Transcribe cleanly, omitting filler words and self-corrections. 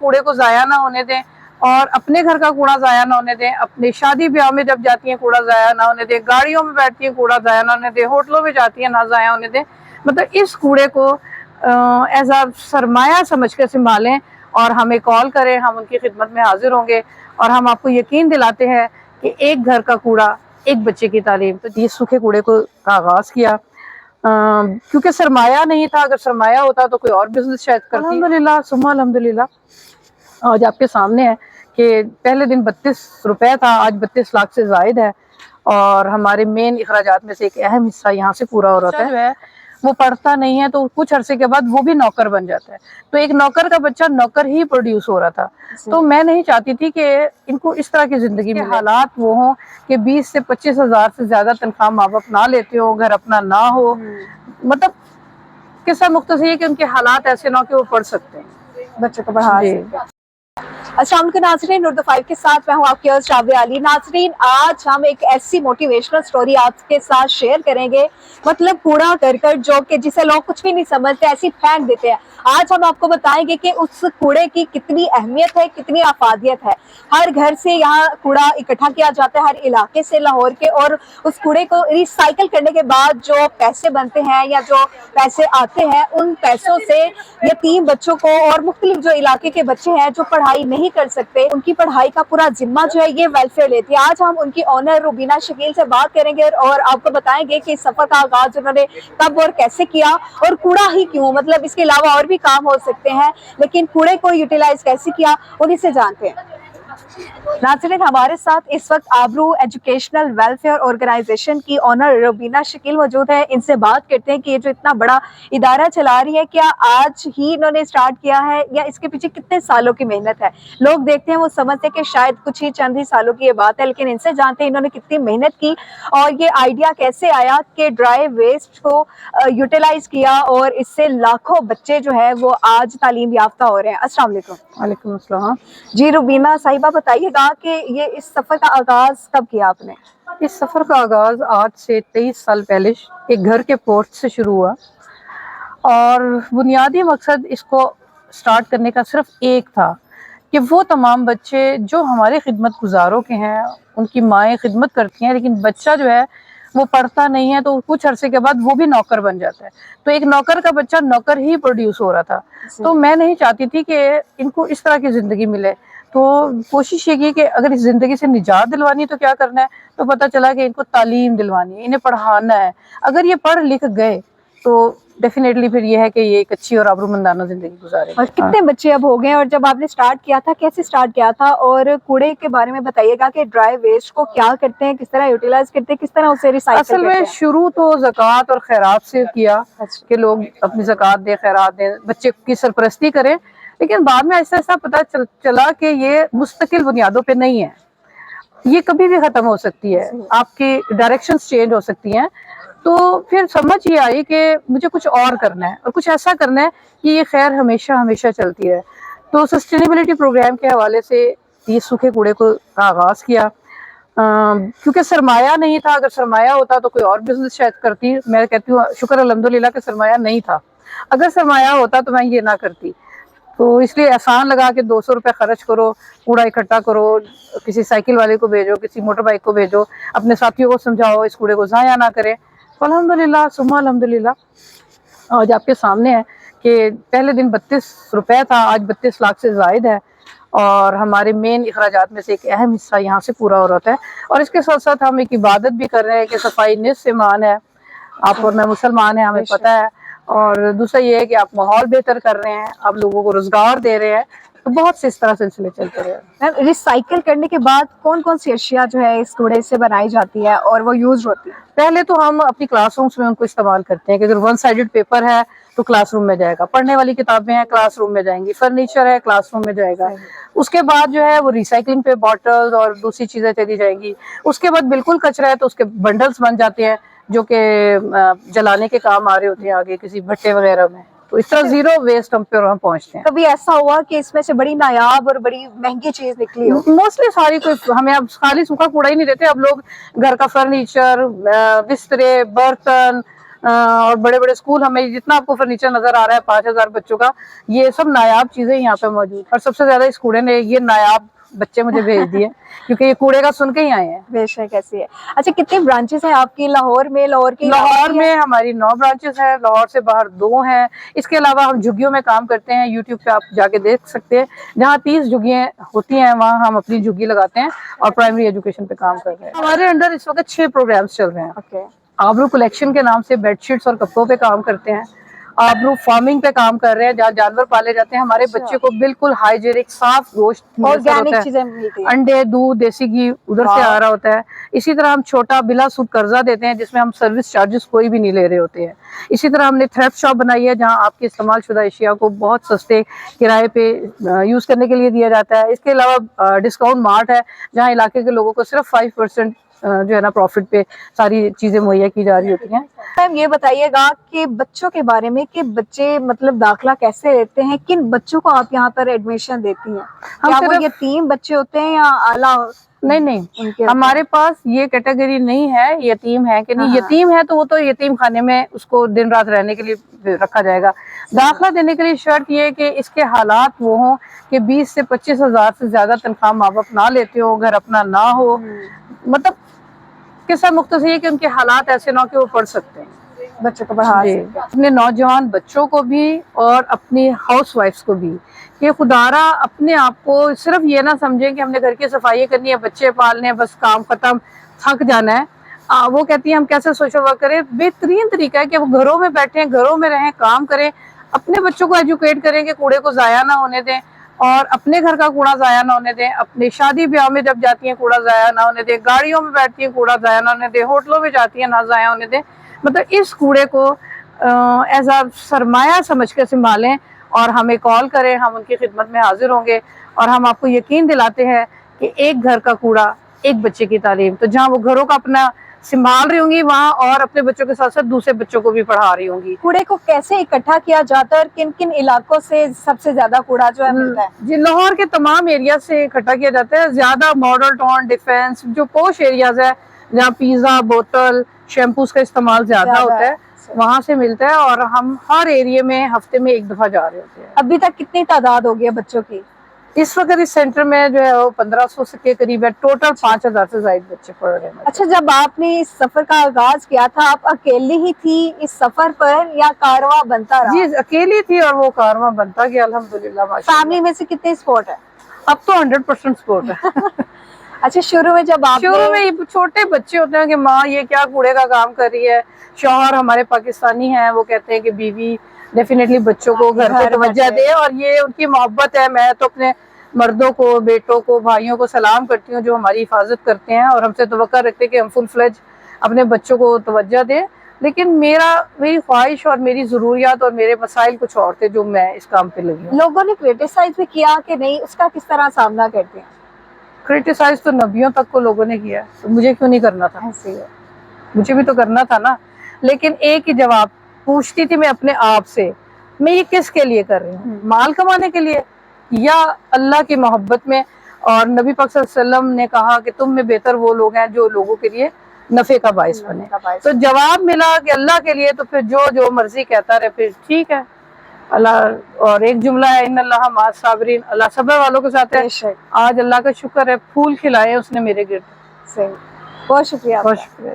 कूड़े को ज़ाया ना होने दें और अपने घर का कूड़ा ज़ाया ना होने दें, अपने शादी ब्याह में जब जाती हैं कूड़ा ज़ाया ना होने दें, गाड़ियों में बैठती हैं कूड़ा ज़ाया ना होने दें, होटलों में जाती हैं ना ज़ाया होने दें। मतलब इस कूड़े को एज अ सरमाया समझ कर संभालें और हमें कॉल करें, हम उनकी खिदमत में हाजिर होंगे और हम आपको यकीन दिलाते हैं कि एक घर का कूड़ा एक बच्चे की तालीम। तो ये सूखे कूड़े को का आगाज़ किया क्योंकि सरमाया नहीं था, अगर सरमाया होता तो कोई और बिजनेस शायद करती। अल्हम्दुलिल्लाह सुम्मा अल्हम्दुलिल्लाह आज आपके सामने है कि पहले दिन 32 रुपए था, आज 32 लाख से जायद है और हमारे मेन इखराजात में से एक अहम हिस्सा यहाँ से पूरा हो रहा है। वो पढ़ता नहीं है तो कुछ अरसे के बाद वो भी नौकर बन जाता है, तो एक नौकर का बच्चा नौकर ही प्रोड्यूस हो रहा था। तो मैं नहीं चाहती थी कि इनको इस तरह की जिंदगी में हालात वो हों कि 20 से 25 हजार से ज्यादा तनख्वाह माँ बाप ना लेते हो, घर अपना ना हो। मतलब किस्सा मुख्तसर है कि उनके हालात ऐसे ना हो कि वो पढ़ सकते हैं, बच्चों को पढ़ा सकते हैं। अस्सलाम वालेकुम नाज़रीन, उर्दू 5 के साथ मैं हूँ आपकी होस्ट राबिया अली। नाज़रीन, आज हम एक ऐसी मोटिवेशनल स्टोरी आपके साथ शेयर करेंगे, मतलब कूड़ा करकट जो कि जिसे लोग कुछ भी नहीं समझते, ऐसी फेंक देते हैं। आज हम आपको बताएंगे कि उस कूड़े की कितनी अहमियत है, कितनी अफादियत है। हर घर से यहाँ कूड़ा इकट्ठा किया जाता है, हर इलाके से लाहौर के, और उस कूड़े को रिसाइकिल करने के बाद जो पैसे बनते हैं या जो पैसे आते हैं, उन पैसों से यतीम बच्चों को और मुख्तलिफ जो इलाके के बच्चे हैं जो पढ़ाई नहीं कर सकते, उनकी पढ़ाई का पूरा जिम्मा जो है ये वेलफेयर लेती है। आज हम उनकी ऑनर रुबीना शकील से बात करेंगे और आपको बताएंगे कि इस सफर का आगाज उन्होंने कब और कैसे किया और कूड़ा ही क्यों, मतलब इसके अलावा और भी काम हो सकते हैं, लेकिन कूड़े को यूटिलाइज कैसे किया उन्हीं से जानते हैं। नाज़रीन, हमारे साथ इस वक्त आबरू एजुकेशनल वेलफेयर ऑर्गेनाइजेशन की ऑनर रुबीना शकील मौजूद है। इनसे बात करते हैं कि ये जो इतना बड़ा इदारा चला रही है, क्या आज ही इन्होंने स्टार्ट किया है या इसके पीछे कितने सालों की मेहनत है। लोग देखते हैं वो समझते हैं कि शायद कुछ ही चंद ही सालों की ये बात है, लेकिन इनसे जानते हैं इन्होंने कितनी मेहनत की और ये आइडिया कैसे आया कि ड्राई वेस्ट को यूटिलाइज किया और इससे लाखों बच्चे जो है वो आज तालीम याफ्ता हो रहे हैं। अस्सलाम वालेकुम। वालेकुम अस्सलाम। जी रुबीना साहिबा, बताइएगा कि ये इस सफर का आगाज कब किया आपने? इस सफर का आगाज आज से 23 साल पहले एक घर के पोस्ट से शुरू हुआ और बुनियादी मकसद इसको स्टार्ट करने का सिर्फ एक था कि वो तमाम बच्चे जो हमारे खिदमत गुजारों के हैं, उनकी माएँ खिदमत करती हैं, लेकिन बच्चा जो है वो पढ़ता नहीं है तो कुछ अरसे के बाद वो भी नौकर बन जाता है। तो एक नौकर का बच्चा नौकर ही प्रोड्यूस हो रहा था। तो मैं नहीं चाहती थी कि इनको इस तरह की जिंदगी मिले, तो कोशिश ये की कि अगर इस जिंदगी से निजात दिलवानी तो क्या करना है। तो पता चला कि इनको तालीम दिलवानी है, इन्हें पढ़ाना है। अगर ये पढ़ लिख गए तो डेफिनेटली फिर ये है कि ये एक अच्छी और आबरूमंदाना जिंदगी गुजारे। और कितने बच्चे अब हो गए और जब आपने स्टार्ट किया था कैसे स्टार्ट किया था, और कूड़े के बारे में बताइएगा कि ड्राई वेस्ट को क्या करते हैं, किस तरह यूटिलाइज करते हैं, किस तरह उसे रिसाइकिल असल में शुरू तो ज़कात और खैरात से किया कि लोग अपनी ज़कात दे, खैरात दे, बच्चे की सरपरस्ती करें, लेकिन बाद में ऐसा ऐसा पता चला कि ये मुस्तकिल बुनियादों पे नहीं है, ये कभी भी खत्म हो सकती है, आपकी डायरेक्शंस चेंज हो सकती हैं। तो फिर समझ ये आई कि मुझे कुछ और करना है और कुछ ऐसा करना है कि ये खैर हमेशा हमेशा चलती है। तो सस्टेनेबिलिटी प्रोग्राम के हवाले से ये सूखे कूड़े को का आगाज़ किया क्योंकि सरमाया नहीं था, अगर सरमाया होता तो कोई और बिजनेस शायद करती। मैं कहती हूँ शुक्र अल्हम्दुलिल्लाह कि सरमाया नहीं था, अगर सरमाया होता तो मैं ये ना करती। तो इसलिए आसान लगा के 200 रुपये खर्च करो, कूड़ा इकट्ठा करो, किसी साइकिल वाले को भेजो, किसी मोटर बाइक को भेजो, अपने साथियों को समझाओ इस कूड़े को ज़ाया ना करें। तो अल्हम्दुलिल्लाह सुम्मा अल्हम्दुलिल्लाह आज आपके सामने है कि पहले दिन 32 रुपए था, आज 32 लाख से जायद है और हमारे मेन इखराजात में से एक अहम हिस्सा यहाँ से पूरा हो रहा है। और इसके साथ साथ हम एक इबादत भी कर रहे हैं कि सफाई निस्फ़ ईमान है। आप और मैं मुसलमान हैं, हमें पता है। और दूसरा ये है कि आप माहौल बेहतर कर रहे हैं, आप लोगों को रोजगार दे रहे हैं। तो बहुत से इस तरह सिलसिले चलते रहे। मैम, रिसाइकिल करने के बाद कौन कौन सी अशिया जो है इस कूड़े से बनाई जाती है और वो यूज होती है? पहले तो हम अपनी क्लासरूम्स में उनको इस्तेमाल करते हैं कि अगर वन साइडेड पेपर है तो क्लासरूम में जाएगा, पढ़ने वाली किताबें हैं क्लासरूम में जाएंगी, फर्नीचर है क्लासरूम में जाएगा। उसके बाद जो है वो रिसाइकलिंग पे बॉटल्स और दूसरी चीजें चली जाएंगी। उसके बाद बिल्कुल कचरा है तो उसके बंडल्स बन जाते हैं जो कि जलाने के काम आ रहे होते हैं आगे किसी भट्टे वगैरह में। तो इस तरह जीरो वेस्ट हम पे पहुंचते हैं। कभी ऐसा हुआ कि इसमें से बड़ी नायाब और बड़ी महंगी चीज निकली हो? मोस्टली सारी कोई हमें अब खाली सूखा कूड़ा ही नहीं देते, अब लोग घर का फर्नीचर, बिस्तरे, बर्तन, اور بڑے بڑے اسکول ہمیں جتنا آپ کو فرنیچر نظر آ رہا ہے 5000 بچوں کا، یہ سب نایاب چیزیں یہاں پہ موجود، اور سب سے زیادہ اس کوڑے نے یہ نایاب بچے مجھے بھیج دیے کیونکہ یہ کوڑے کا سن کے ہی آئے ہیں۔ بے شک ایسی ہے۔ اچھا کتنے برانچز ہیں آپ کی لاہور میں؟ لاہور میں ہماری 9 برانچز ہیں، لاہور سے باہر 2 ہیں، اس کے علاوہ ہم جھگیوں میں کام کرتے ہیں، یوٹیوب پہ آپ جا کے دیکھ سکتے ہیں، جہاں 30 جھگیاں ہوتی ہیں وہاں ہم اپنی جھگی لگاتے ہیں اور پرائمری ایجوکیشن پہ کام کر رہے ہیں۔ ہمارے انڈر اس وقت 6 پروگرامز چل رہے ہیں۔ آبرو کلیکشن کے نام سے بیڈ شیٹس اور کپڑوں پہ کام کرتے ہیں، آبرو فارمنگ پہ کام کر رہے ہیں جہاں جانور پالے جاتے ہیں، ہمارے بچے کو بالکل ہائیجینک صاف گوشت آرگینک چیزیں ملتی ہیں، انڈے، دودھ، دیسی گھی ادھر سے آ رہا ہوتا ہے۔ اسی طرح ہم چھوٹا بلا سود قرضہ دیتے ہیں جس میں ہم سروس چارجز کوئی بھی نہیں لے رہے ہوتے ہیں۔ اسی طرح ہم نے تھریفٹ شاپ بنائی ہے جہاں آپ کے استعمال شدہ اشیاء کو بہت سستے کرائے پہ یوز کرنے کے لیے دیا جاتا ہے۔ اس کے علاوہ ڈسکاؤنٹ مارٹ ہے جہاں علاقے کے لوگوں کو صرف 5% جو ہے نا پروفٹ پہ ساری چیزیں مہیا کی جا رہی ہوتی ہیں۔ میم یہ بتائیے گا کہ بچوں کے بارے میں کہ بچے مطلب داخلہ کیسے لیتے ہیں، کن بچوں کو آپ یہاں پر ایڈمیشن دیتی ہیں؟ کیا وہ یتیم بچے ہوتے ہیں یا اعلیٰ؟ نہیں، ہمارے پاس یہ کیٹیگری نہیں ہے یتیم ہے کہ نہیں، یتیم ہے تو وہ تو یتیم خانے میں اس کو دن رات رہنے کے لیے رکھا جائے گا۔ داخلہ دینے کے لیے شرط یہ ہے کہ اس کے حالات وہ ہوں کہ 20 سے 25 ہزار سے زیادہ تنخواہ ماں باپ نہ لیتے ہو، گھر اپنا نہ ہو، مطلب قصہ مختصر یہ کہ ان کے حالات ایسے نہ کہ وہ پڑھ سکتے ہیں، بچوں کو پڑھا سکتے ہیں۔ اپنے نوجوان بچوں کو بھی اور اپنی ہاؤس وائفس کو بھی کہ خدارا اپنے آپ کو صرف یہ نہ سمجھیں کہ ہم نے گھر کی صفائی کرنی ہے، بچے پالنے ہیں، بس کام ختم، تھک جانا ہے۔ وہ کہتی ہیں ہم کیسے سوشل ورک کریں؟ بہترین طریقہ ہے کہ وہ گھروں میں بیٹھیں، گھروں میں رہیں، کام کریں، اپنے بچوں کو ایجوکیٹ کریں کہ کوڑے کو ضائع نہ ہونے دیں، اور اپنے گھر کا کوڑا ضائع نہ ہونے دیں، اپنی شادی بیاہ میں جب جاتی ہیں کوڑا ضائع نہ ہونے دیں، گاڑیوں میں بیٹھتی ہیں کوڑا ضائع نہ ہونے دیں، ہوٹلوں میں جاتی ہیں نہ ضائع ہونے دیں۔ مطلب اس کوڑے کو ایز اے سرمایہ سمجھ کے سنبھالیں اور ہمیں کال کریں، ہم ان کی خدمت میں حاضر ہوں گے، اور ہم آپ کو یقین دلاتے ہیں کہ ایک گھر کا کوڑا ایک بچے کی تعلیم، تو جہاں وہ گھروں کا اپنا سنبھال رہی ہوں گی وہاں اور اپنے بچوں کے ساتھ ساتھ دوسرے بچوں کو بھی پڑھا رہی ہوں گی۔ کوڑے کو کیسے اکٹھا کیا جاتا ہے اور کن کن علاقوں سے سب سے زیادہ کوڑا جو ہے ملتا ہے؟ جی لاہور کے تمام ایریا سے اکٹھا کیا جاتا ہے، زیادہ ماڈل ٹاؤن، ڈیفینس، جو پوش ایریاز ہے جہاں پیزا، بوتل، شیمپوز کا استعمال زیادہ ہوتا ہے وہاں سے ملتا ہے، اور ہم ہر ایریے میں ہفتے میں 1 دفعہ جا رہے ہوتے ہیں۔ ابھی تک کتنی تعداد ہوگی ہے بچوں کی؟ اس وقت اس سینٹر میں جو ہے وہ 1500 کے قریب ہے، ٹوٹل 5000 سے زائد بچے پڑھ رہے ہیں۔ اچھا جب آپ نے اس سفر کا آغاز کیا تھا آپ اکیلی ہی تھی اس سفر پر یا کارواں بنتا رہا؟ جی اکیلی تھی اور وہ کارواں بنتا گیا الحمدللہ ماشاءاللہ۔ فیملی میں سے کتنے سپورٹ ہے؟ اب تو 100% سپورٹ ہے۔ اچھا شروع میں جب آپ شروع میں چھوٹے بچے ہوتے ہیں کہ ماں یہ کیا کوڑے کا کام کر رہی ہے، شوہر ہمارے پاکستانی ہیں، وہ کہتے ہیں کہ بیوی ڈیفینیٹلی بچوں کو گھر کو توجہ دے، اور یہ ان کی محبت ہے۔ میں تو اپنے مردوں کو، بیٹوں کو، بھائیوں کو سلام کرتی ہوں جو ہماری حفاظت کرتے ہیں اور ہم سے توقع رکھتے ہیں کہ ہم فل فلیج اپنے بچوں کو توجہ دیں، لیکن میری خواہش اور میری ضروریات اور میرے مسائل کچھ اور تھے جو میں اس کام پہ لگی ہوں۔ لوگوں نے کریٹیسائز بھی کیا کہ نہیں، اس کا کس طرح سامنا کرتے ہیں؟ کریٹیسائز تو نبیوں تک کو لوگوں نے کیا، تو مجھے کیوں نہیں کرنا تھا؟ مجھے بھی تو کرنا تھا نا۔ لیکن ایک ہی جواب پوچھتی تھی میں اپنے آپ سے، میں یہ کس کے لیے کر رہی ہوں؟ مال کمانے کے لیے یا اللہ کی محبت میں؟ اور نبی پاک صلی اللہ علیہ وسلم نے کہا کہ تم میں بہتر وہ لوگ ہیں جو لوگوں کے لیے نفع کا باعث بنے۔ تو جواب ملا کہ اللہ کے لیے، تو پھر جو مرضی کہتا رہے پھر ٹھیک ہے اللہ۔ اور ایک جملہ ہے ان اللہ مع الصابرین، اللہ صبر والوں کے ساتھ ہے۔ آج اللہ کا شکر ہے پھول کھلائے اس نے میرے گرد۔ بہت شکریہ۔ بہت شکریہ۔